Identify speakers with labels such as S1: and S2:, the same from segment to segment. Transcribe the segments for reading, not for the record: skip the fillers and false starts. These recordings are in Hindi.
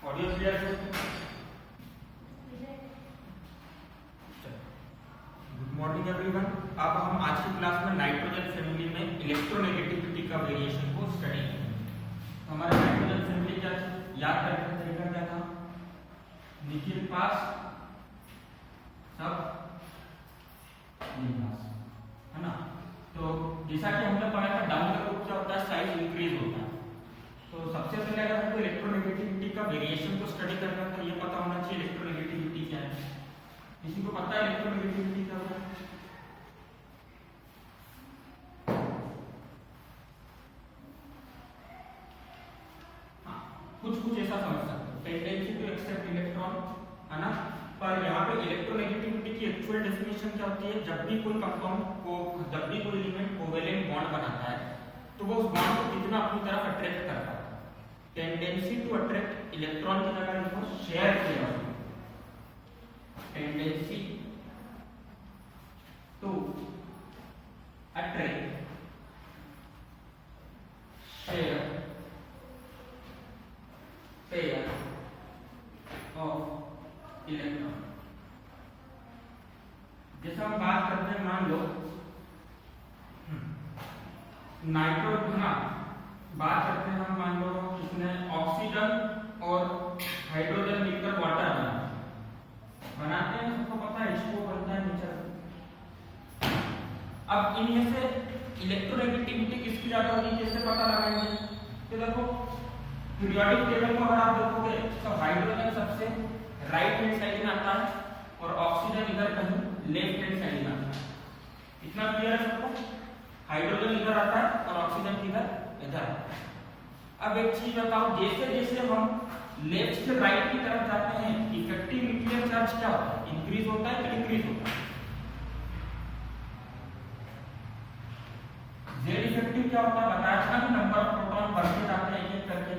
S1: ऑडियो क्लियर है? Good morning everyone. अब हम आज की क्लास में नाइट्रोजन फैमिली में इलेक्ट्रोनेगेटिविटी का वेरिएशन को स्टडी करेंगे। तो हमारा नाइट्रोजन फैमिली क्या याद करने का तरीका क्या था? निखिल पास सब पास, है ना? तो जैसा कि हमने पढ़ा था डाउन द ग्रुप क्या होता है, साइज इंक्रीज होता है। तो सबसे पहले अगर हमको इलेक्ट्रोनेगेटिविटी का वेरिएशन को स्टडी करना है तो ये पता होना चाहिए इलेक्ट्रोनेगेटिविटी क्या है। किसी को पता है इलेक्ट्रोनेगेटिविटी क्या होता है? हाँ, कुछ ऐसा समझ सकते हो, टेंडेंसी टू एक्सेप्ट इलेक्ट्रॉन, है ना? पर यहाँ पे इलेक्ट्रोनेगेटिविटी की एक्चुअल डेफिनेशन क्या होती है? जब भी कोई कंपाउंड को, जब भी कोई एलिमेंट कोवेलेंट बॉन्ड बनाता है तो वो उस बॉन्ड को कितना अपनी तरफ अट्रैक्ट करता है। टेंडेंसी टू अट्रैक्ट इलेक्ट्रॉन की जगह लिखो शेयर किया, tendency to attract share pair of electron. जैसे हम बात करते हैं, मान लो नाइट्रोजन, बात करते हैं हम, मान लो किसने ऑक्सीजन और हाइड्रोजन मिलकर वाटर बनाते हैं, सबको पता है H2O बनता है नेचर। अब इनमें से इलेक्ट्रोनेगेटिविटी किसकी ज्यादा होगी, कैसे पता लगाएंगे? तो देखो पीरियोडिक टेबल को अगर आप देखोगे तो हाइड्रोजन सबसे राइट हैंड साइड में आता है और ऑक्सीजन इधर कहीं लेफ्ट हैंड साइड में आता है। इतना क्लियर है सबको? हाइड्रोजन इधर आता है और ऑक्सीजन इधर। अब एक चीज बताओ, जैसे जैसे हम लेफ्ट से राइट की तरफ जाते हैं इफेक्टिव न्यूक्लियर चार्ज क्या होता है? इंक्रीज होता है कि डिक्रीज होता है? जेड इफेक्टिव क्या होता है? बताया था कि नंबर ऑफ प्रोटॉन बढ़ते जाते हैं एक करके,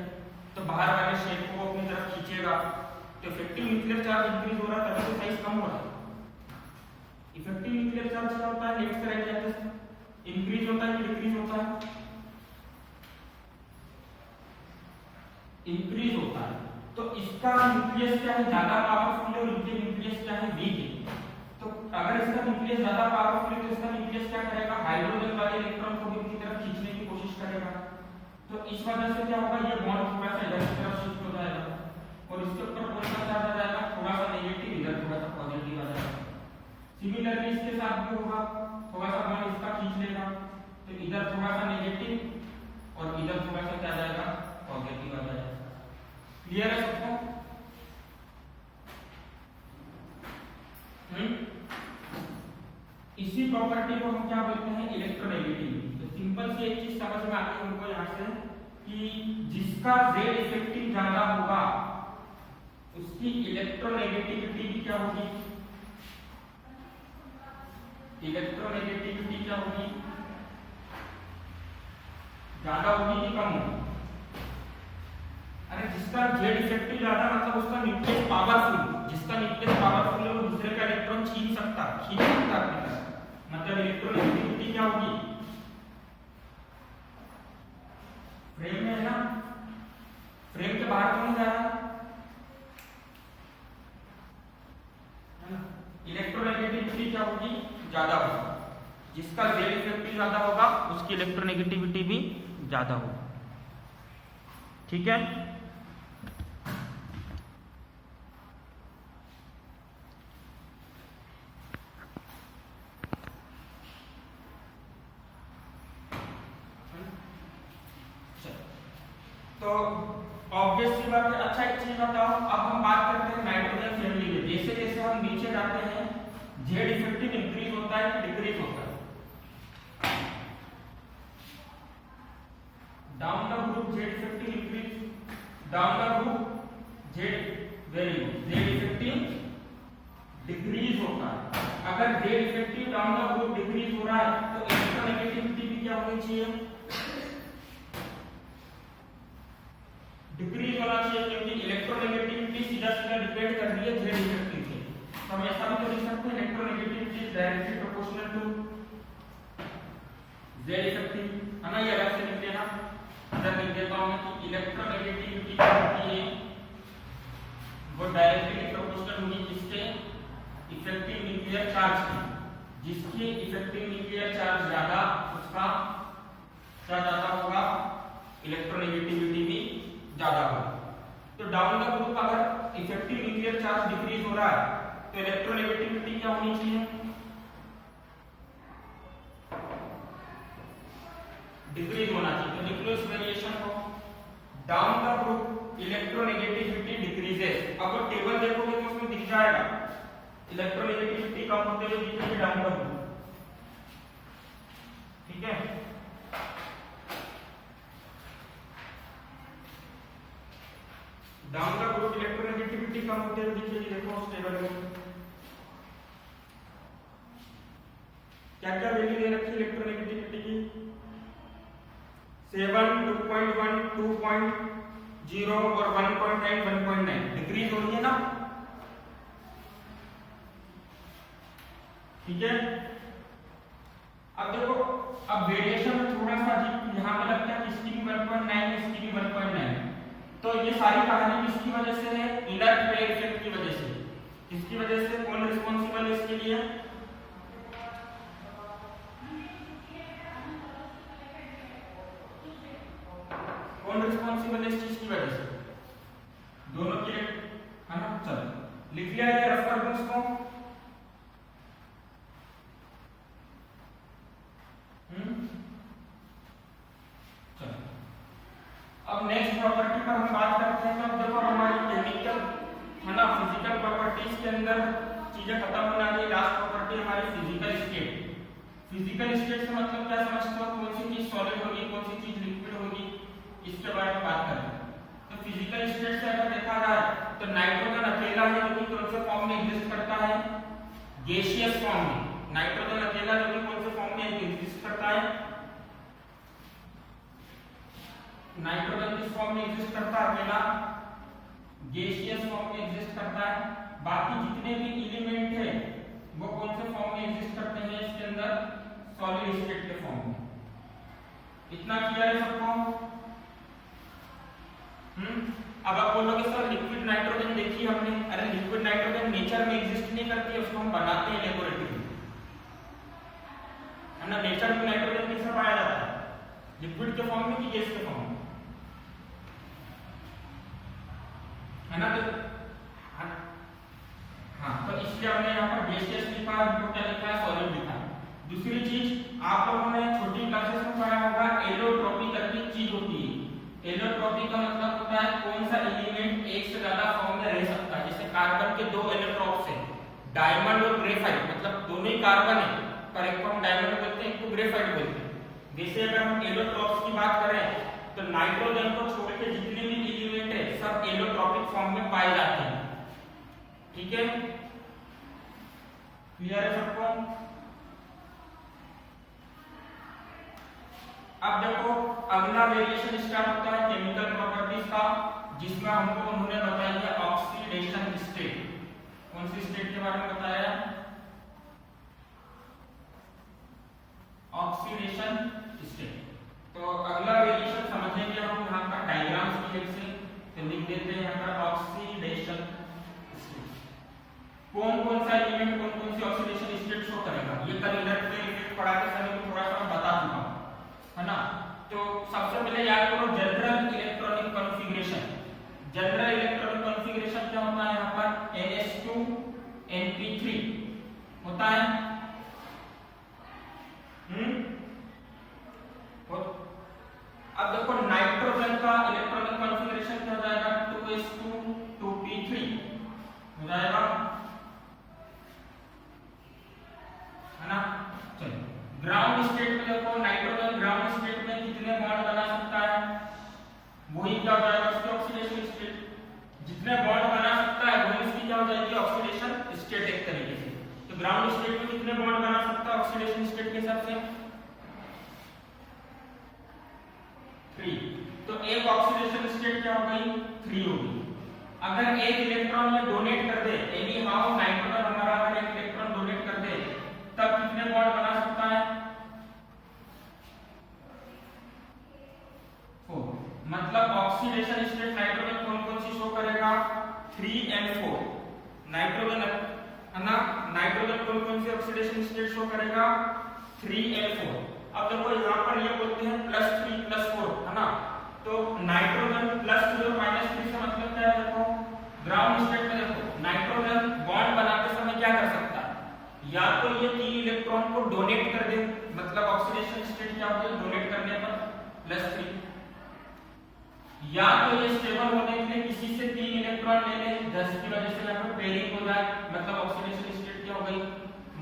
S1: तो बाहर वाले शेप को अपनी तरफ खींचेगा, तो इफेक्टिव न्यूक्लियर चार्ज इंक्रीज हो रहा है तभी तो साइज कम हो रहा है। इफेक्टिव न्यूक्लियर चार्ज क्या होता है? लेफ्ट से राइट जाते हैं इंक्रीज होता है कि डिक्रीज होता है? इंक्रीज होता है। तो इसका न्यूक्लियस क्या है? ज्यादा पावरफुल है और इनके न्यूक्लियस क्या है? वीक है। तो अगर इसका न्यूक्लियस ज्यादा पावरफुल है तो इसका न्यूक्लियस क्या करेगा? हाइड्रोजन वाले इलेक्ट्रॉन को भी अपनी तरफ खींचने की कोशिश करेगा। तो इस वजह से क्या होगा, ये बॉन्ड थोड़ा सा इधर की तरफ शिफ्ट हो जाएगा और इसके ऊपर कौन सा चार्ज आ जाएगा? थोड़ा सा नेगेटिव, इधर थोड़ा सा पॉजिटिव आ जाएगा। सिमिलरली इसके साथ भी होगा, थोड़ा सा बॉन्ड इसका खींच लेगा तो इधर थोड़ा सा नेगेटिव और इधर थोड़ा सा क्या आ जाएगा? पॉजिटिव आ जाएगा। क्लियर है सबको? इसी प्रॉपर्टी को हम क्या बोलते हैं? इलेक्ट्रोनेगेटिविटी। तो सिंपल सी एक चीज समझ में आती है हमको यहाँ से कि जिसका जेड इफेक्टिव ज्यादा होगा उसकी इलेक्ट्रोनेगेटिविटी भी क्या होगी? इलेक्ट्रोनेगेटिविटी क्या होगी? ज्यादा होगी कि कम होगी? अरे जिसका जेड इफेक्टिव ज्यादा मतलब उसका न्यूक्लियस पावरफुल, जिसका न्यूक्लियस पावरफुल है वो दूसरे का इलेक्ट्रॉन खींच सकता अपनी तरफ। मतलब इलेक्ट्रोनेगेटिविटी क्या होगी? फ्रेम में है ना, फ्रेम के बाहर कौन जा रहा है ना? इलेक्ट्रोनेगेटिविटी क्या होगी? ज्यादा होगी। जिसका जेड इफेक्टिव ज्यादा होगा उसकी इलेक्ट्रोनेगेटिविटी भी ज्यादा होगी। ठीक है? तो ऑब्वियस सी बात है। अच्छा एक चीज बताओ, अब हम बात करते हैं नाइट्रोजन फैमिली में। जैसे जैसे हम नीचे जाते हैं जेड इफेक्टिव इंक्रीज होता है कि डिक्रीज होता है? Down the group Z effective increase, down the group Z value Z effective decrease होता है। अगर Z effective down the group decrease हो रहा है तो इलेक्ट्रोनेगेटिविटी भी क्या होनी चाहिए? डिक्रीज होना चाहिए, क्योंकि इलेक्ट्रोनेगेटिविटी सीधा सीधा डिपेंड कर रही है जेड इफेक्टिव से। तो हम ऐसा भी तो लिख सकते हैं electronegativity is directly proportional to Z effective, है ना? ये अलग से लिख देना। इधर लिख देता हूं मैं कि इलेक्ट्रोनेगेटिविटी क्या होती है? वो डायरेक्टली प्रोपोर्शनल होगी किसके, इफेक्टिव न्यूक्लियर चार्ज की। जिसकी इफेक्टिव न्यूक्लियर चार्ज ज्यादा उसका क्या ज्यादा होगा, इलेक्ट्रोनेगेटिविटी भी ज्यादा होगा। तो डाउन द ग्रुप अगर इफेक्टिव न्यूक्लियर चार्ज डिक्रीज हो रहा है तो इलेक्ट्रोनेगेटिविटी क्या होनी चाहिए, डिक्रीज होना चाहिए। तो न्यूक्लियस वेरिएशन को down the group electronegativity decreases. अब वो टेबल देखोगे तो उसमें दिख जाएगा इलेक्ट्रोनेगेटिविटी कम होते हुए दिखेगी डाउन द ग्रुप, ठीक है। डाउन द ग्रुप इलेक्ट्रोनेगेटिविटी कम होते हुए दिखेगी, देखो उस टेबल में क्या क्या वैल्यू दे रखी है इलेक्ट्रोनेगेटिविटी की, 7, 2.1, 2.0 और 1.9, 1.9 डिक्रीज हो रही है ना, ठीक है। अब देखो, अब वेरिएशन में थोड़ा सा यहाँ पे लगता है इसकी भी 1.9 इसकी भी 1.9, तो ये सारी कहानी किसकी वजह से है, इनर पेयर इफेक्ट की वजह से। किसकी वजह से, कौन रिस्पांसिबल है इसके लिए, कौन रिस्पांसिबल है इस चीज की वजह से, दोनों के है ना। चलो लिख लिया है, रफ कर दो इसको। चलो अब नेक्स्ट प्रॉपर्टी पर हम बात करते हैं। तो अब देखो हमारी केमिकल है ना, फिजिकल प्रॉपर्टीज के अंदर चीजें खत्म होने वाली। लास्ट प्रॉपर्टी हमारी फिजिकल स्टेट। फिजिकल स्टेट से मतलब क्या समझते हो, कौन सी चीज सॉलिड होगी, कौन सी चीज लिक्विड होगी, इसके बारे में बात करें। तो फिजिकल स्टेट से अगर देखा जाए तो नाइट्रोजन अकेला है जो कि कौन से फॉर्म में एग्जिस्ट करता है, गैसियस फॉर्म में। नाइट्रोजन अकेला जो कि कौन से फॉर्म में एग्जिस्ट करता है, नाइट्रोजन किस फॉर्म में एग्जिस्ट करता है, अकेला गैसियस फॉर्म में एग्जिस्ट करता है। बाकी जितने भी एलिमेंट है वो कौन से फॉर्म में एग्जिस्ट करते हैं इसके अंदर, सॉलिड स्टेट के फॉर्म में। इतना क्लियर है सबको। अब आप बोलोगे सर लिक्विड नाइट्रोजन देखी हमने, अरे लिक्विड नाइट्रोजन नेचर में एग्जिस्ट नहीं करती है, उसको हम बनाते हैं लेबोरेटरी में, है ना। नेचर में नाइट्रोजन कैसे पाया जाता है, लिक्विड के फॉर्म में कि गैस के फॉर्म में, है ना। तो हाँ, तो इसलिए हमने यहाँ पर गैसियस लिखा, तो क्या लिखा है, सॉलिड लिखा है। दूसरी चीज आप लोगों ने छोटी क्लासेस में पढ़ा होगा, एलोट्रोपी करके चीज होती है। एलोट्रोपी का मतलब होता है कौन सा एलिमेंट एक से ज्यादा फॉर्म में रह सकता है। जैसे कार्बन के दो एलोट्रोप्स हैं, डायमंड और ग्रेफाइट, मतलब दोनों ही कार्बन है पर एक को हम डायमंड बोलते हैं, एक को ग्रेफाइट बोलते हैं। जैसे अगर हम एलोट्रोप्स की बात करें तो नाइट्रोजन को छोड़ के जितने भी एलिमेंट है सब एलोट्रोपिक फॉर्म में पाए जाते हैं, ठीक है। क्लियर है सबको। अब देखो अगला वेरिएशन स्टार्ट होता है केमिकल प्रॉपर्टीज का, जिसमें हमको उन्होंने बताया है ऑक्सीडेशन स्टेट। कौन सी स्टेट के बारे में बताया, ऑक्सीडेशन स्टेट। तो अगला वेरिएशन समझेंगे हम यहाँ पर डायग्राम्स की हेल्प से। तो लिख देते हैं यहाँ पर ऑक्सीडेशन स्टेट। कौन कौन सा एलिमेंट कौन कौन सी ऑक्सीडेशन स्टेट शो करेगा, ये कल इलेक्ट्रिक इफेक्ट पढ़ाते समय तो थोड़ा सा बता चुका हूं, है ना। तो सबसे पहले याद करो general electronic configuration. General electronic configuration क्या होता है, यहाँ पर NH2 NP3 होता है। अब देखो नाइट्रोजन का इलेक्ट्रॉनिक कॉन्फ़िगरेशन क्या हो जाएगा, 2s2 2p3 हो जाएगा, है ना। चलो ग्राउंड स्टेट में देखो नाइट्रोजन ग्राउंड स्टेट में कितने बॉन्ड बना सकता है, वही क्या हो जाएगा उसकी ऑक्सीडेशन स्टेट। जितने बॉन्ड बना सकता है वही उसकी क्या हो जाएगी, ऑक्सीडेशन स्टेट एक तरीके से। तो ग्राउंड स्टेट में कितने बॉन्ड बना सकता है ऑक्सीडेशन स्टेट के हिसाब से, 3। तो एक ऑक्सीडेशन स्टेट क्या हो गई, 3 होगी। अगर एक इलेक्ट्रॉन में डोनेट कर दे, एनी हाउ नाइट्रोजन हमारा अगर एक इलेक्ट्रॉन डोनेट कर दे तब कितने बॉन्ड बना सकता है, 4। मतलब ऑक्सीडेशन स्टेट नाइट्रोजन कौन कौन सी शो करेगा, 3n4 नाइट्रोजन है ना, नाइट्रोजन कौन सी ऑक्सीडेशन स्टेट शो करेगा 3n4। अब देखो यहाँ पर ये बोलते हैं +3 +4 है ना, तो नाइट्रोजन +3 और -3 से मतलब क्या है, देखो ग्राउंड स्टेट में देखो नाइट्रोजन बॉन्ड बनाते समय क्या कर सकता है, या तो ये 3 इलेक्ट्रॉन को डोनेट कर दे, मतलब ऑक्सीडेशन स्टेट क्या होती है डोनेट करने पर +3, या तो ये स्टेबल होने के लिए किसी से 3 इलेक्ट्रॉन ले ले, जिसकी वजह से यहाँ पर पेयरिंग हो जाए, मतलब ऑक्सीडेशन स्टेट क्या हो गई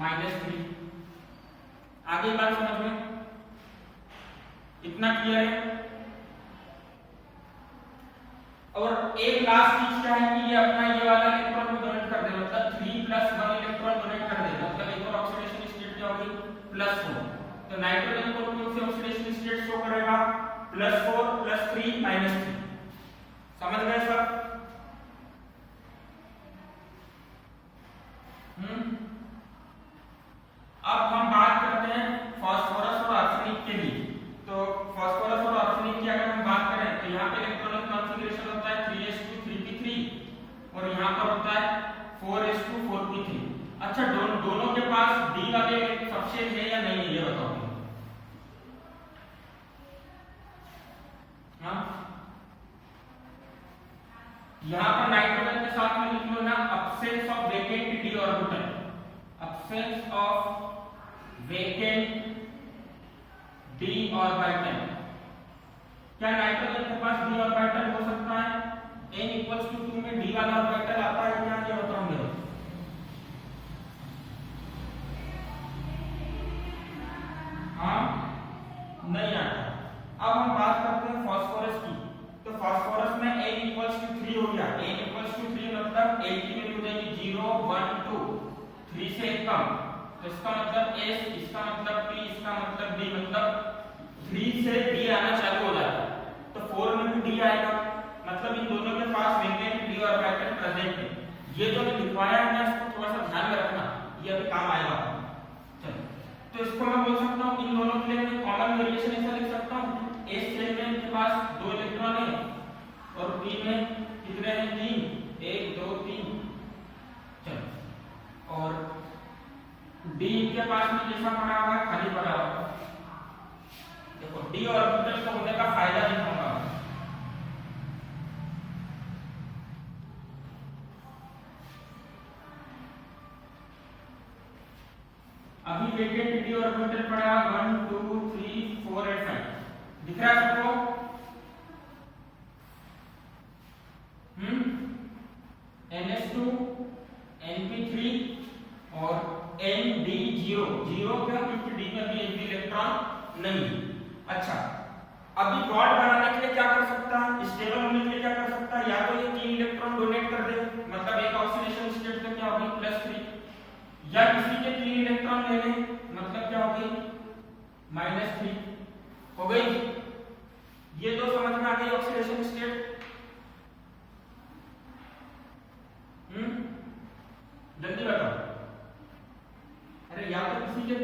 S1: -3। आगे बात समझ में, इतना क्लियर है। और एक लास्ट चीज क्या है कि ये अपना ये वाला इलेक्ट्रॉन को डोनेट कर दे, मतलब 3 + 1 इलेक्ट्रॉन डोनेट कर दे, मतलब एक और ऑक्सीडेशन स्टेट क्या होगी +4। तो नाइट्रोजन को कौन सी ऑक्सीडेशन स्टेट शो करेगा +4 +3 -3। समझ गए सब? अब हम बात करते हैं फास्फोरस और आर्सेनिक के लिए। तो फास्फोरस और आर्सेनिक की अगर हम बात करें तो यहाँ पे इलेक्ट्रॉनिक कॉन्फ़िगरेशन होता है 3s2 3p3 और यहाँ पर होता है 4s2 4p3। अच्छा, दोनों के पास d वाले सबशेल है या नहीं है ये बताओ। हाँ, यहाँ पर नाइट्रोजन के साथ में लिख लो ना absence of vacant d orbital, absence of vacant d orbital। क्या नाइट्रोजन के पास d ऑर्बिटल हो सकता है? n = 2 में d वाला ऑर्बिटल आता है क्या, ये बताओ मेरे। हाँ, नहीं आता। अब हम बात करते हैं फास्फोरस की। तो फास्फोरस में n = 3 हो गया, n = 3 मतलब a की वैल्यू हो जाएगी 0 1 2, 3 से कम, तो इसका मतलब s, इसका मतलब p, इसका मतलब d, मतलब 3 से d आना चालू हो जाता है। तो 4 में भी d आएगा, मतलब इन दोनों के पास वेकेंट d ऑर्बिटल प्रेजेंट है। ये जो मैं लिखवाया है ना इसको थोड़ा सा ध्यान में रखना, ये अभी काम आएगा। चलो, तो इसको मैं बोल सकता हूँ इन दोनों के लिए मैं कॉमन वेरिएशन ऐसा लिख सकता हूँ, s शेल में इनके पास 2 इलेक्ट्रॉन है और p में कितने हैं 3, 1 2 3। चलो, और d के पास में जैसा पड़ा हुआ है खाली पड़ा हुआ है। देखो d ऑर्बिटल को होने का फायदा दिखाऊंगा। अभी वेकेंट d ऑर्बिटल पड़ा 1 2 3 4 और 5 दिख रहा है सबको? ns2 np3 और nd0 0 क्या, क्योंकि d में भी एक भी इलेक्ट्रॉन नहीं। अच्छा, अभी बॉन्ड बनाने के लिए क्या कर सकता है, स्टेबल होने के लिए क्या कर सकता है, या तो ये 3 इलेक्ट्रॉन डोनेट कर दे, मतलब एक ऑक्सीडेशन स्टेट में क्या होगी +3, या किसी के 3 इलेक्ट्रॉन ले ले, मतलब क्या होगी -3 हो गई। ये दो समझ में आ गई ऑक्सीडेशन स्टेट। जल्दी बताओ। अरे या तो किसी के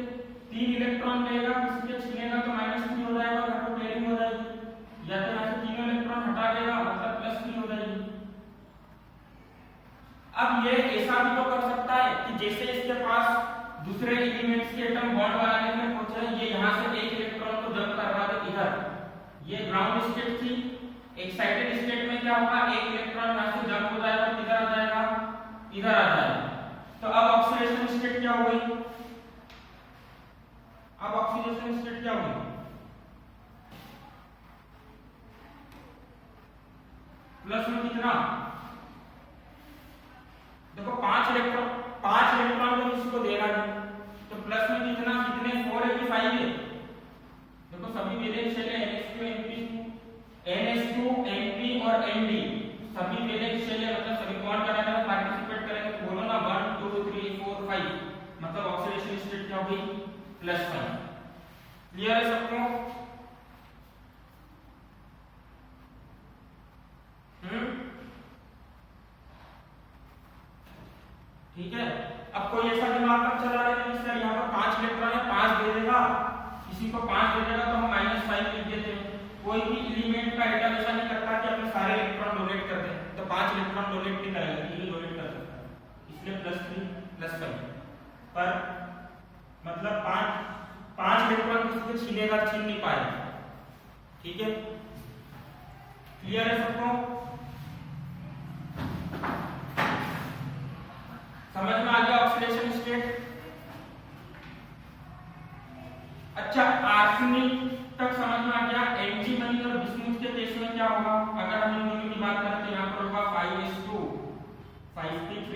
S1: 3 इलेक्ट्रॉन लेगा, किसी के छीनेगा तो -3 हो जाएगा और यहाँ पर पेयरिंग हो जाएगी, या तो यहाँ से 3 इलेक्ट्रॉन हटा देगा मतलब +3 हो जाएगी। अब ये ऐसा भी तो कर सकता है कि जैसे इसके पास दूसरे एलिमेंट्स के एटम बॉन्ड बनाने में पहुंचे, ये यहाँ से एक इलेक्ट्रॉन को जंप करवा दे इधर, ये ग्राउंड स्टेट थी। एक्साइटेड स्टेट में क्या होगा, एक इलेक्ट्रॉन यहाँ से जंप हो जाएगा, किधर आ जाएगा, इधर आ जाएगा। तो अब ऑक्सीडेशन स्टेट क्या हो गई, अब ऑक्सीडेशन स्टेट क्या हो गई, प्लस में कितना, देखो 5 इलेक्ट्रॉन तो किसी को देगा नहीं, तो प्लस में कितना, कितने 4 है कि 5 है। देखो सभी वैलेंस शेल है NS2 NP और ND, सभी वैलेंस शेल है, मतलब सभी बॉन्ड बनाने में पार्टिसिपेट करेंगे। तो बोलो ना 1 2 3 4 5, मतलब ऑक्सीडेशन स्टेट क्या होगी +5। क्लियर है सबको? ठीक है। अब कोई ऐसा दिमाग पर चला रहे हैं सर यहाँ पर 5 इलेक्ट्रॉन है, 5 दे देगा, किसी को 5 दे देगा तो हम -5 लिख देते हैं। कोई भी एलिमेंट का एटम ऐसा नहीं करता कि अपने सारे इलेक्ट्रॉन डोनेट कर दे, तो 5 इलेक्ट्रॉन डोनेट नहीं करेगा, केवल डोनेट कर सकता है, इसलिए +3 +5। पर मतलब 5 इलेक्ट्रॉन किसी से छीनेगा, छीन नहीं पाएगा। ठीक है, क्लियर है सबको? समझ में आ गया ऑक्सीडेशन स्टेट? अच्छा, आर्सेनिक तक समझ में आ गया। एंटीमनी और बिस्मुथ के केस में क्या होगा? अगर हम इन दोनों की बात करें तो यहाँ पर होगा 5s2 5p3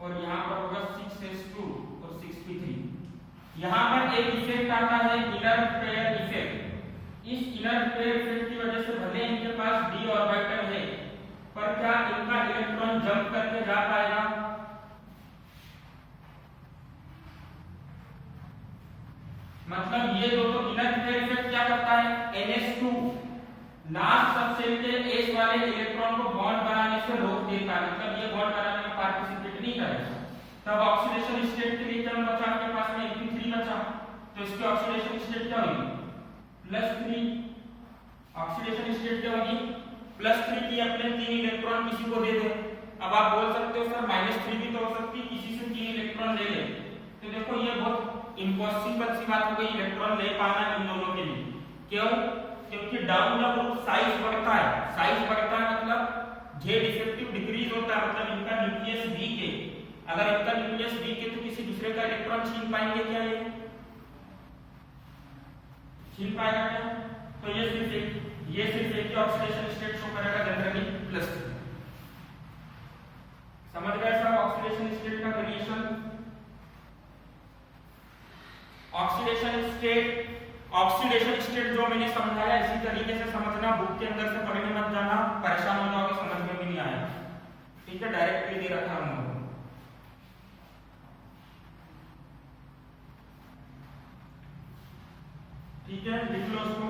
S1: और यहाँ पर होगा 6s2 और 6p3। यहाँ पर एक इफेक्ट आता है इनर पेयर इफेक्ट। इस इनर पेयर इफेक्ट की वजह से भले इनके पास d ऑर्बिटल है, पर क्या इनका इलेक्ट्रॉन जंप करके जा पाएगा? मतलब ये दो तो इनर पेयर इफेक्ट क्या करता है? NH2 लास्ट सबसेल के S वाले इलेक्ट्रॉन को बॉन्ड बनाने से रोक देता है, मतलब ये बॉन्ड बनाने में पार्टिसिपेट नहीं करेगा। तब ऑक्सीडेशन स्टेट के लिए क्या बचा आपके पास में? Ap3 बचा, तो इसकी ऑक्सीडेशन स्टेट क्या होगी? +3। ऑक्सीडेशन स्टेट क्या होगी? +3 की अपने 3 इलेक्ट्रॉन किसी को दे दे। अब आप बोल सकते हो सर -3 भी तो हो सकती है, किसी से 3 इलेक्ट्रॉन ले ले। तो देखो ये बहुत इम्पॉसिबल सी बात हो गई इलेक्ट्रॉन ले पाना इन दोनों के लिए। क्यों? क्योंकि डाउन द ग्रुप साइज बढ़ता है, साइज बढ़ता है मतलब Z इफेक्टिव डिक्रीज होता है, मतलब इनका न्यूक्लियस वीक है। अगर इनका न्यूक्लियस वीक है तो किसी दूसरे का इलेक्ट्रॉन छीन पाएंगे क्या? ये छीन पाएगा क्या? तो ये सिर्फ एक ही ऑक्सीडेशन स्टेट शो करेगा जनरली +3। समझ गए सब ऑक्सीडेशन स्टेट का वेरिएशन? ऑक्सीडेशन स्टेट जो मैंने समझाया इसी तरीके से समझना, बुक के अंदर से पढ़ने मत जाना, परेशान हो जाओगे, समझ में भी नहीं आएगा। ठीक है, डायरेक्टली दे रखा हम लोगों ने। ठीक है, लिख लो उसको।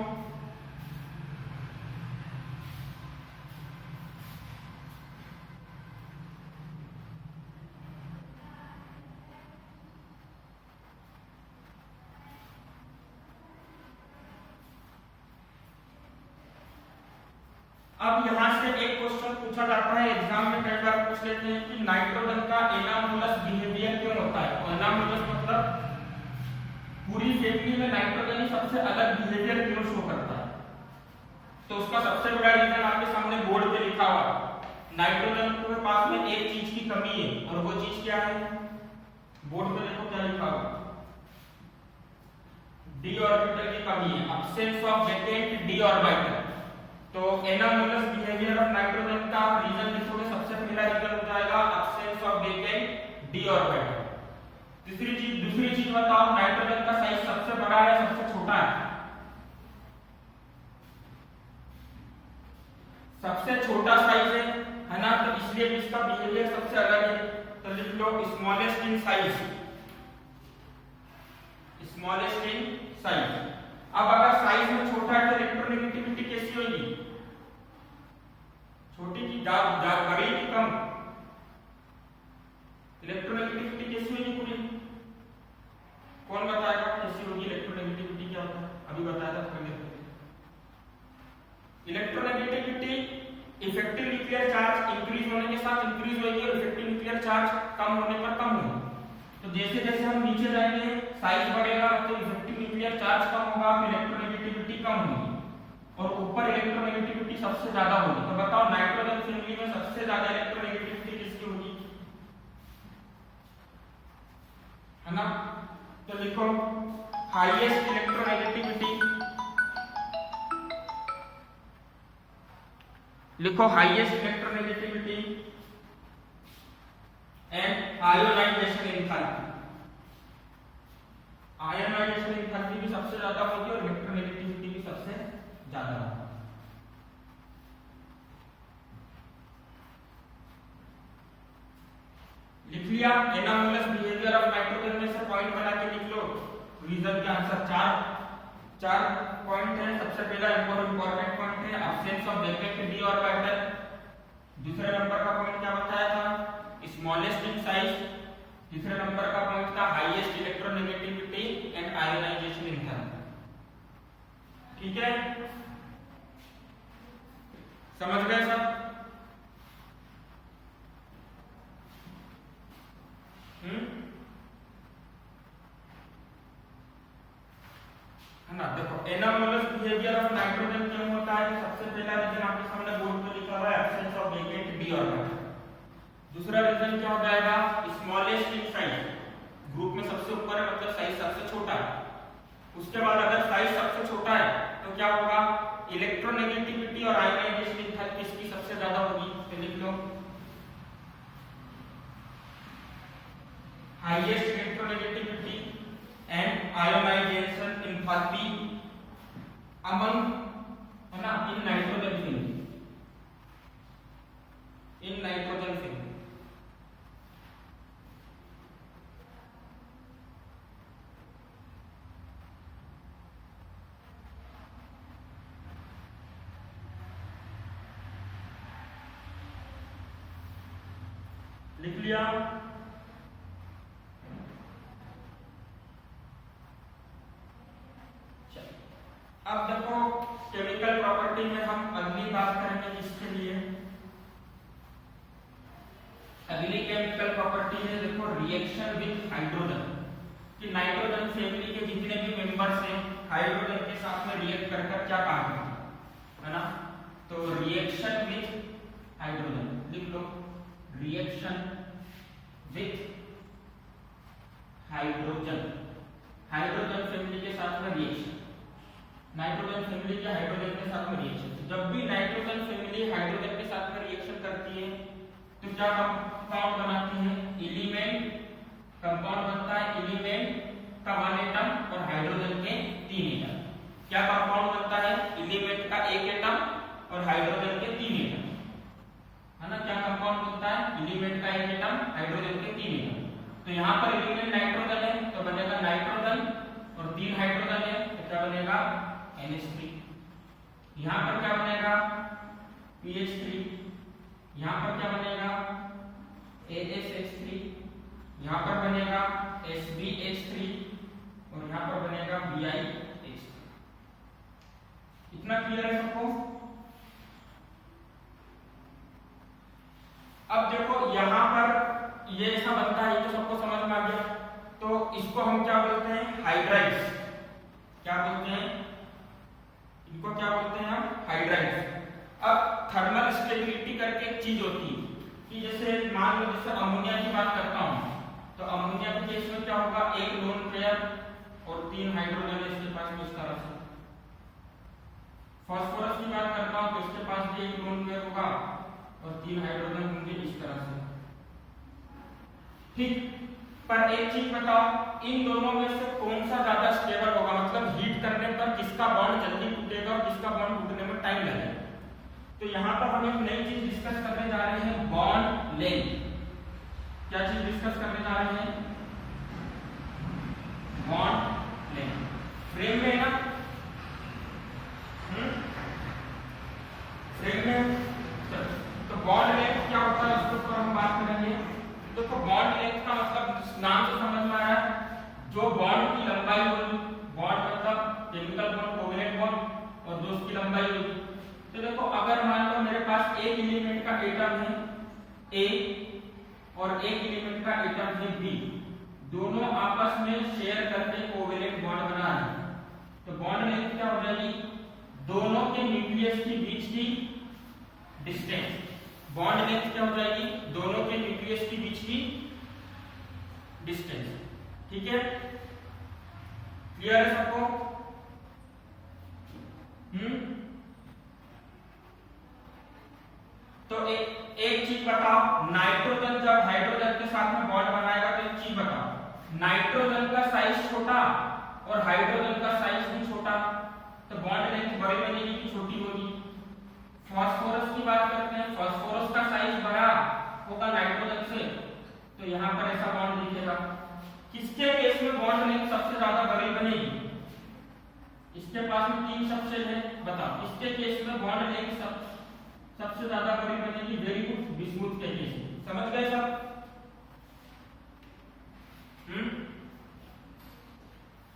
S1: अब यहां से एक क्वेश्चन पूछा जाता है, एग्जाम में कई बार पूछ लेते हैं कि नाइट्रोजन का एनामोलस बिहेवियर क्यों होता है? तो एनामोलस मतलब पूरी फैमिली में नाइट्रोजन ही सबसे अलग बिहेवियर क्यों शो करता है? तो उसका सबसे बड़ा रीजन आपके सामने बोर्ड पे लिखा हुआ। नाइट्रोजन के पास में एक चीज की कमी है, और वो चीज क्या है? बोर्ड पे देखो क्या लिखा हुआ, d ऑर्बिटल की कमी है, absence of vacant d orbital. तो एनामोलस बिहेवियर ऑफ नाइट्रोजन का रीजन लिखोगे, सबसे पहला रीजन हो जाएगा absence of vacant d orbital. दूसरी चीज बताओ, नाइट्रोजन का साइज सबसे बड़ा है सबसे छोटा है? सबसे छोटा साइज है ना, तो इसलिए इसका बिहेवियर सबसे अलग है। तो लिख लो smallest in size, smallest in size. अब अगर साइज में छोटा है तो इलेक्ट्रोनेगेटिविटी कैसी होगी? छोटी की बड़ी की कम? इलेक्ट्रोनेगेटिविटी कैसी होगी पूरी? कौन बताएगा कैसी होगी इलेक्ट्रोनेगेटिविटी? क्या होता है अभी बताया था थोड़ी देर पहले। Electronegativity effective nuclear charge increase होने के साथ इंक्रीज होगी और इफेक्टिव न्यूक्लियर चार्ज कम होने पर कम होगी। तो जैसे जैसे हम नीचे जाएंगे साइज बढ़ेगा तो इफेक्टिव न्यूक्लियर चार्ज कम होगा, इलेक्ट्रोनेगेटिविटी कम होगी, और ऊपर इलेक्ट्रोनेगेटिविटी सबसे ज्यादा होगी। तो बताओ नाइट्रोजन फैमिली में सबसे ज्यादा इलेक्ट्रोनेगेटिविटी किसकी होगी? है ना, तो लिखो हाईएस्ट इलेक्ट्रोनेगेटिविटी, लिखो highest electronegativity and ionization enthalpy. Ionisation enthalpy भी सबसे ज्यादा होगी और इलेक्ट्रोनेगेटिविटी भी सबसे ज्यादा होगी। लिख लिया एनामोलस बिहेवियर ऑफ नाइट्रोजन में से पॉइंट बना के लिख लो। रीजन के आंसर चार पॉइंट है। सबसे पहला इंपॉर्टेंट पॉइंट है absence of vacant d orbital. दूसरे नंबर का पॉइंट क्या बताया था? Smallest in size. तीसरे नंबर का पॉइंट था highest electronegativity and ionization enthalpy. ठीक है, समझ गए सब? है ना। देखो एनामोलस बिहेवियर ऑफ नाइट्रोजन क्यों होता है, तो सबसे पहला रीजन आपके सामने बोर्ड पे लिखा हुआ है absence of vacant D orbital. दूसरा रीजन क्या हो जाएगा, स्मॉलेस्ट इन साइज, ग्रुप में सबसे ऊपर है मतलब साइज सबसे छोटा है। उसके बाद अगर साइज सबसे छोटा है तो क्या होगा, इलेक्ट्रोनेगेटिविटी और आयनाइजेशन इफेक्ट किसकी सबसे ज्यादा होगी, तो लिख लो highest electronegativity and ionization enthalpy among, है ना, in nitrogen film, in nitrogen film. लिख लिया। अब देखो केमिकल प्रॉपर्टी में हम अगली बात करेंगे किसके लिए, अगली केमिकल प्रॉपर्टी है देखो रिएक्शन विद हाइड्रोजन, कि नाइट्रोजन फैमिली के जितने भी मेंबर्स हैं हाइड्रोजन के साथ में रिएक्ट कर क्या काम करते हैं, है ना। तो रिएक्शन विद हाइड्रोजन लिख लो, reaction with hydrogen, hydrogen family के साथ में रिएक्शन, नाइट्रोजन फैमिली के हाइड्रोजन के साथ में रिएक्शन। जब भी नाइट्रोजन फैमिली हाइड्रोजन के साथ में रिएक्शन करती है तो क्या कंपाउंड बनाती है, एलिमेंट, कंपाउंड बनता है एलिमेंट का 1 एटम और हाइड्रोजन के 3 एटम। क्या कंपाउंड बनता है, एलिमेंट का 1 एटम और हाइड्रोजन के 3 एटम, है ना। क्या कंपाउंड बनता है, एलिमेंट का 1 एटम, हाइड्रोजन के 3 एटम। तो यहाँ पर एलिमेंट नाइट्रोजन है तो बनेगा नाइट्रोजन और 3 हाइड्रोजन है तो क्या बनेगा NH3। यहाँ पर क्या बनेगा PH3, यहाँ पर क्या बनेगा ASH3, यहाँ पर बनेगा SbH3 और यहाँ पर बनेगा BiH3। इतना क्लियर है सबको। अब देखो यहाँ पर ये ऐसा बनता है, ये तो सबको समझ में आ गया। तो इसको हम क्या बोलते हैं, हाइड्राइड्स। क्या बोलते हैं इनको, क्या बोलते हैं हम, हाइड्राइड्स। अब थर्मल स्टेबिलिटी करके एक चीज होती है कि जैसे मान लो जैसे अमोनिया की बात करता हूं तो अमोनिया के केस में क्या होगा, एक लोन पेयर और 3 हाइड्रोजन इसके पास में इस तरह से। फास्फोरस की बात करता हूं तो इसके पास भी एक लोन पेयर होगा और 3 हाइड्रोजन होंगे इस तरह से, ठीक। पर एक चीज बताओ, इन दोनों में से कौन सा ज्यादा स्टेबल होगा, मतलब हीट करने पर किसका बॉन्ड जल्दी टूटेगा और किसका बॉन्ड टूटने में टाइम लगेगा। तो यहाँ पर हम एक नई चीज डिस्कस करने जा रहे हैं, बॉन्ड लेंथ। क्या चीज डिस्कस करने जा रहे हैं, बॉन्ड लेंथ। फ्रेम में ना, फ्रेम में तो बॉन्ड लेंथ क्या होता है उसके ऊपर हम बात करेंगे। देखो बॉन्ड लेंथ का मतलब नाम से समझ में आया, जो बॉन्ड की लंबाई होगी, बॉन्ड मतलब केमिकल बॉन्ड, कोवेलेंट बॉन्ड, और जो उसकी लंबाई होगी। तो देखो अगर मान लो मेरे पास एक एलिमेंट का एटम है A और एक एलिमेंट का एटम है B, दोनों आपस में शेयर करके कोवेलेंट बॉन्ड बना रहे हैं, तो बॉन्ड लेंथ क्या हो जाएगी, दोनों के न्यूक्लियस के बीच की डिस्टेंस। बॉन्ड लेंथ क्या हो जाएगी, दोनों के न्यूक्लियस के बीच की डिस्टेंस, ठीक है। क्लियर है सबको। तो एक चीज बताओ, नाइट्रोजन जब हाइड्रोजन के साथ में बॉन्ड बनाएगा तो एक चीज बताओ, नाइट्रोजन का साइज छोटा और हाइड्रोजन का साइज भी छोटा, तो बॉन्ड लेंथ बड़ी बनेगी कि छोटी होगी। फास्फोरस की बात करते हैं, फास्फोरस का साइज बड़ा होगा नाइट्रोजन से, तो यहाँ पर ऐसा बॉन्ड दिखेगा। किसके केस में बॉन्ड लेंथ सबसे ज्यादा बड़ी बनेगी, इसके पास में 3 सबसेट है, बताओ इसके केस में बॉन्ड लेंथ सबसे ज्यादा बड़ी बनेगी, वेरी गुड, बिस्मुथ के केस में। समझ गए सब।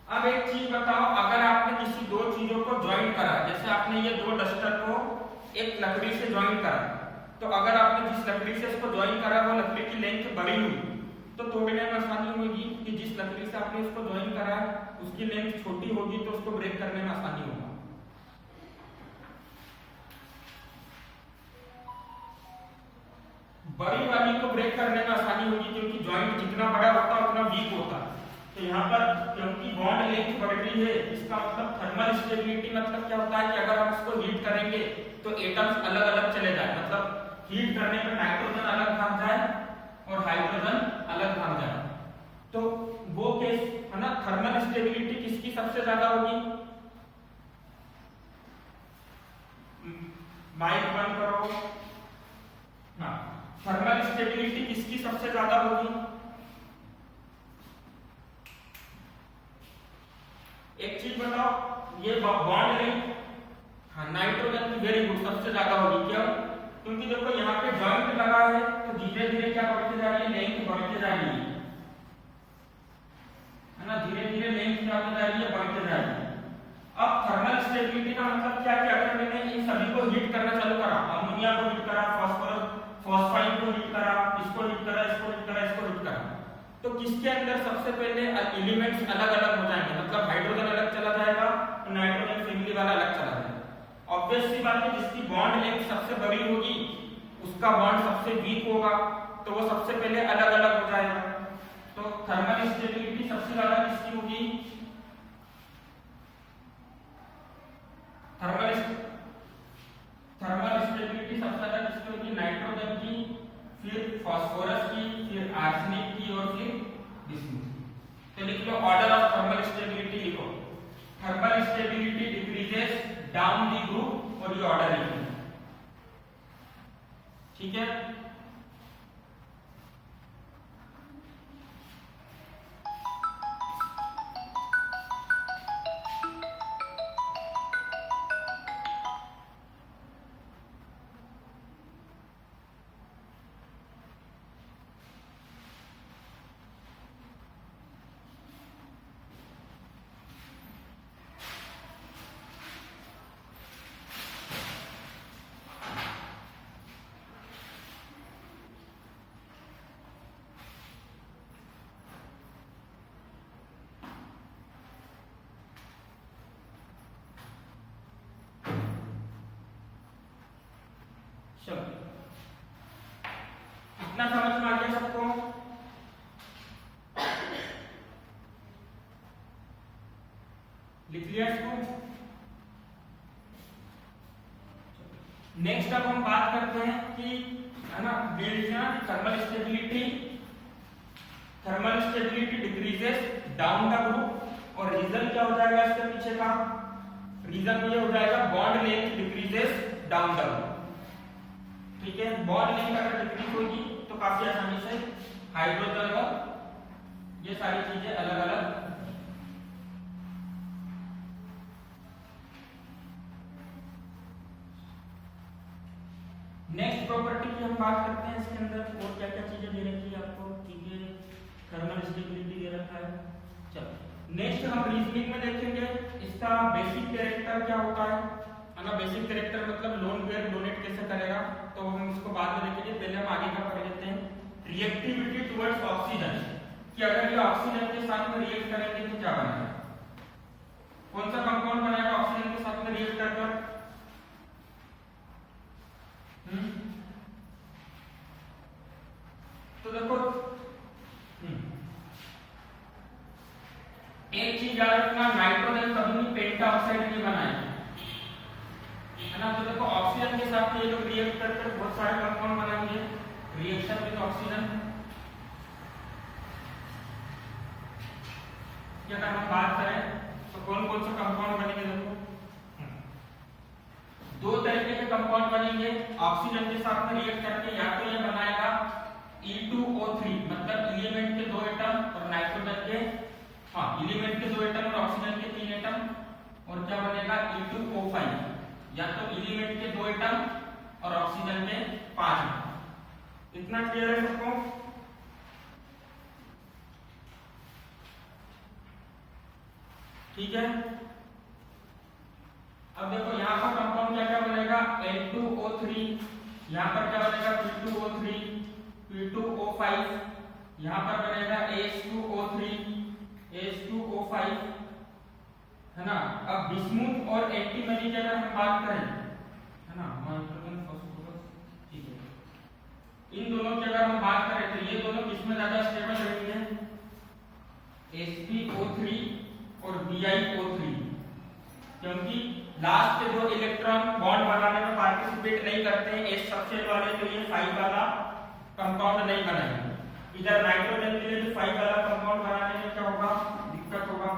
S1: अब एक चीज बताओ, अगर आपने किसी 2 चीजों को ज्वाइन करा, जैसे आपने ये 2 डस्टर को एक लकड़ी से ज्वाइन करा, तो अगर आपने जिस लकड़ी से इसको ज्वाइन करा वो लकड़ी की लेंथ बड़ी हुई तो तोड़ने में आसानी होगी कि जिस लकड़ी से आपने इसको ज्वाइन करा है उसकी लेंथ छोटी होगी तो उसको ब्रेक करने में आसानी होगा। बड़ी वाली को ब्रेक करने में आसानी होगी क्योंकि ज्वाइंट जितना बड़ा होता है उतना वीक होता है। तो यहाँ पर क्योंकि बॉन्ड लेंथ बढ़ रही है, इसका मतलब थर्मल स्टेबिलिटी मतलब क्या होता है कि अगर हम इसको हीट करेंगे तो एटम्स अलग अलग चले जाए, मतलब हीट करने पर नाइट्रोजन अलग भाग जाए और हाइड्रोजन अलग भाग जाए। तो वो केस है ना, थर्मल स्टेबिलिटी किसकी सबसे ज्यादा होगी? माइक बंद करो। हाँ, थर्मल स्टेबिलिटी किसकी सबसे ज्यादा होगी? एक चीज बताओ, ये बॉन्ड लेंथ हाँ नाइट्रोजन की वेरी गुड सबसे ज्यादा होगी। क्यों? क्योंकि देखो यहाँ पे जॉइंट लगा है तो धीरे धीरे क्या बढ़ती जा रही है, लेंथ बढ़ती जा रही है ना, धीरे धीरे लेंथ क्या होती जा रही है, बढ़ती जा रही है। अब थर्मल स्टेबिलिटी का मतलब क्या कि अगर मैंने इन सभी को हीट करना चालू करा, अमोनिया को हीट करा, फॉस्फाइन को हीट करा, इसको हीट करा, इसको हीट करा, इसको हीट करा, तो किसके अंदर सबसे पहले एलिमेंट्स अलग अलग हो जाएंगे, मतलब हाइड्रोजन अलग चला जाएगा और नाइट्रोजन फैमिली वाला अलग चला जाएगा। ऑब्वियस सी बात है, जिसकी बॉन्ड लेंथ सबसे बड़ी होगी उसका बॉन्ड सबसे वीक होगा, तो वो सबसे पहले अलग अलग हो जाएगा। तो थर्मल स्टेबिलिटी सबसे ज्यादा किसकी होगी? थर्मल स्टेबिलिटी सबसे ज्यादा किसकी होगी? नाइट्रोजन की, फिर फास्फोरस की, फिर आर्सेनिक की और फिर बिस्मुथ की। तो लिख लो ऑर्डर ऑफ थर्मल स्टेबिलिटी, लिखो thermal stability decreases down the group और ये ऑर्डर लिखो, ठीक है। इतना समझ में आ गया सबको? लिख लिया इसको? नेक्स्ट अब हम बात करते हैं कि है ना thermal stability decreases down the group और रीजन क्या हो जाएगा इसके पीछे का? रीजन ये हो जाएगा bond length decreases down the group, ठीक है। बॉन्ड लेंथ अगर डिक्रीज होगी तो काफी आसानी से हाइड्रोजन और ये सारी चीजें अलग अलग। नेक्स्ट प्रॉपर्टी की हम बात करते हैं, इसके अंदर और क्या क्या चीजें दे रखी है आपको, ठीक है। थर्मल स्टेबिलिटी दे रखा है। चलो नेक्स्ट हम रीजनिंग में देखेंगे इसका बेसिक कैरेक्टर क्या होता है ना। बेसिक कैरेक्टर मतलब लोन पेयर डोनेट कैसे करेगा, तो हम इसको बाद में देखेंगे। पहले हम आगे का पढ़ लेते हैं रिएक्टिविटी टुवर्ड्स ऑक्सीजन, कि अगर ये ऑक्सीजन के साथ में रिएक्ट करेंगे तो क्या बनेगा, कौन सा कंपाउंड बनेगा ऑक्सीजन के साथ में रिएक्ट करकर? तो देखो एक चीज याद रखना, नाइट्रोजन कभी भी पेंटाऑक्साइड नहीं बनाएगा, है ना। तो देखो ऑक्सीजन के साथ ये लोग रिएक्ट करके बहुत सारे कंपाउंड बनाएंगे, रिएक्शन विद ऑक्सीजन। अगर हम बात करें तो कौन कौन से कंपाउंड बनेंगे? देखो दो तरीके के कंपाउंड बनेंगे ऑक्सीजन के साथ में रिएक्ट करके, या तो ये बनाएगा E2O3 मतलब एलिमेंट के दो एटम और नाइट्रोजन के एलिमेंट के दो एटम और ऑक्सीजन के तीन एटम, और क्या बनेगा E2O5 या तो एलिमेंट के दो एटम और ऑक्सीजन के 5 एटम। इतना क्लियर है सबको? ठीक है। अब देखो यहाँ पर कंपाउंड क्या क्या बनेगा, N2O3, यहाँ पर क्या बनेगा P2O3, P2O5 यहाँ पर बनेगा H2O3 H2O5 है ना। अब बिस्मुथ और एंटीमनी की अगर हम बात करें है ना, नाइट्रोजन फास्फोरस, ठीक है, इन दोनों की अगर हम बात करें तो ये दोनों किसमें ज्यादा स्टेबल रहेंगे, spo3 और BiO3, क्योंकि लास्ट के दो इलेक्ट्रॉन बॉन्ड बनाने में पार्टिसिपेट नहीं करते हैं एस सबशेल वाले, तो ये 5 वाला कंपाउंड नहीं बनाएंगे। इधर नाइट्रोजन के लिए भी 5 वाला कंपाउंड बनाने में क्या होगा, दिक्कत होगा।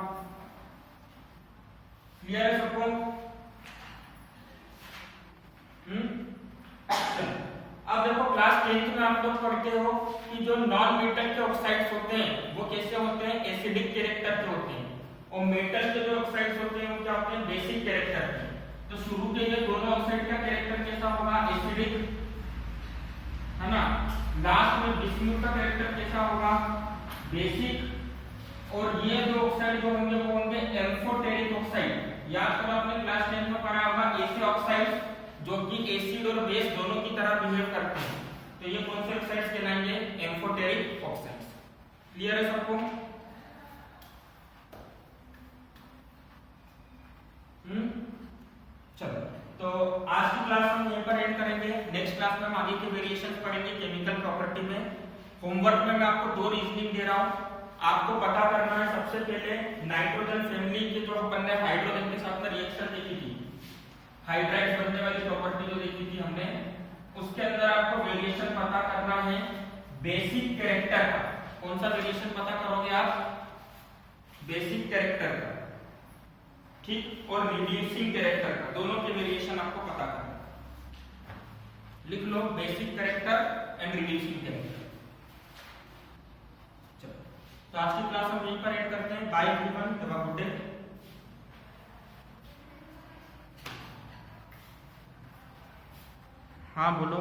S1: क्लियर है सबको? अब देखो क्लास 10th में आप लोग पढ़ते हो कि जो नॉन मेटल के ऑक्साइड्स होते हैं वो कैसे होते हैं, एसिडिक कैरेक्टर के होते हैं, और मेटल के जो ऑक्साइड्स होते हैं वो क्या होते हैं, बेसिक कैरेक्टर के। तो शुरू के ये दोनों ऑक्साइड का कैरेक्टर कैसा होगा, एसिडिक, है ना। लास्ट में बिस्मुथ का कैरेक्टर कैसा होगा, बेसिक, और ये दो ऑक्साइड जो होंगे वो होंगे एम्फोटेरिक ऑक्साइड। याद करो आपने क्लास 10 में पढ़ा होगा ऐसे ऑक्साइड जो कि एसिड और बेस दोनों की तरह बिहेव करते हैं, तो ये कौन से ऑक्साइड्स कहलाएंगे, एम्फोटेरिक ऑक्साइड्स। क्लियर है सबको? चलो, तो आज की क्लास हम यहीं पर एंड करेंगे। नेक्स्ट क्लास में हम आगे के वेरिएशंस पढ़ेंगे केमिकल प्रॉपर्टी में। होमवर्क में मैं आपको 2 रीजनिंग दे रहा हूं, आपको पता करना है सबसे पहले नाइट्रोजन फैमिली के जो अपन ने हाइड्रोजन के साथ में रिएक्शन देखी थी, हाइड्राइड बनने वाली प्रॉपर्टी जो देखी थी हमने, उसके अंदर आपको वेरिएशन पता करना है बेसिक कैरेक्टर का। कौन सा वेरिएशन पता करोगे आप, बेसिक कैरेक्टर का, ठीक, और रिड्यूसिंग कैरेक्टर का, दोनों के वेरिएशन आपको पता करना। लिख लो basic character and reducing character. तो आज की क्लास हम यहीं पर एंड करते हैं। Bye everyone, have a good day. हाँ बोलो।